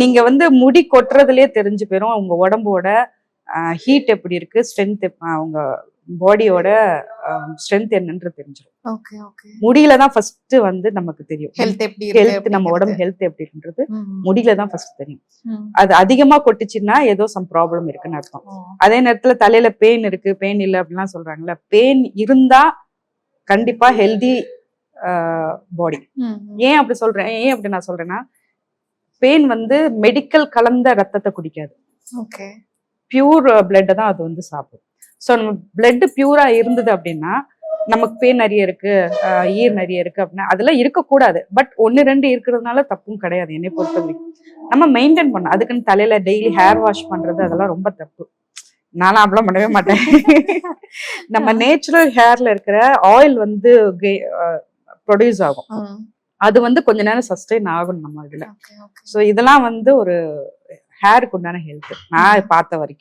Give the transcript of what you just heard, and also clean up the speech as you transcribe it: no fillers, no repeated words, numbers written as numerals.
நீங்க வந்து முடி கொட்டுறதுலயே தெரிஞ்சு போயிரும் உங்க உடம்போட ஹீட் எப்படி இருக்கு, ஸ்ட்ரென்த் உங்க பாடியோட ஸ்ட்ரென்த் என்னன்றது தெரிஞ்சிடும். Okay okay. முடியில தான் ஃபர்ஸ்ட் வந்து நமக்கு தெரியும் ஹெல்த் எப்படி இருக்கு, ஹெல்த் நம்ம உடம்பு ஹெல்த் எப்படின்றது ம். முடியில தான் ஃபர்ஸ்ட் தெரியும். ம். அது அதிகமா கொட்டுச்சுன்னா ஏதோ சம் ப்ராப்ளம் இருக்குன்னு அர்த்தம். ஓ. அதே நேரத்துல தலையில பெயின் இருக்கு, பெயின் இல்லை அப்படிலாம் சொல்றாங்கல்ல, பெயின் இருந்தா கண்டிப்பா ஹெல்தி பாடி. ம். ஏன் அப்படி சொல்றேன், ஏன் அப்படி நான் சொல்றேன்னா, பெயின் வந்து மெடிக்கல் கலந்த ரத்தத்தை குடிக்காது, ஓகே, பியூர் பிளட்டை தான் அது வந்து சாப்பிடும். ஸோ நம்ம பிளட் பியூரா இருந்தது அப்படின்னா நமக்கு பெயின் நிறைய இருக்கு, ஈர் நிறைய இருக்கு அப்படின்னா அதெல்லாம் இருக்கக்கூடாது. பட் 1-2 இருக்கிறதுனால தப்பும் கிடையாது. என்னை பொறுத்த வரைக்கும் நம்ம மெயின்டைன் பண்ணணும். அதுக்குன்னு தலையில டெய்லி ஹேர் வாஷ் பண்றது அதெல்லாம் ரொம்ப தப்பு. நானும் அப்படிலாம் பண்ணவே மாட்டேன். நம்ம நேச்சுரல் ஹேர்ல இருக்கிற ஆயில் வந்து ப்ரொடியூஸ் ஆகும். அது வந்து கொஞ்ச நேரம் சஸ்டெயின் ஆகணும் நம்ம இதுல. ஸோ இதெல்லாம் வந்து ஒரு ஹேருக்கு உண்டான ஹெல்த் நான் பார்த்த வரைக்கும்.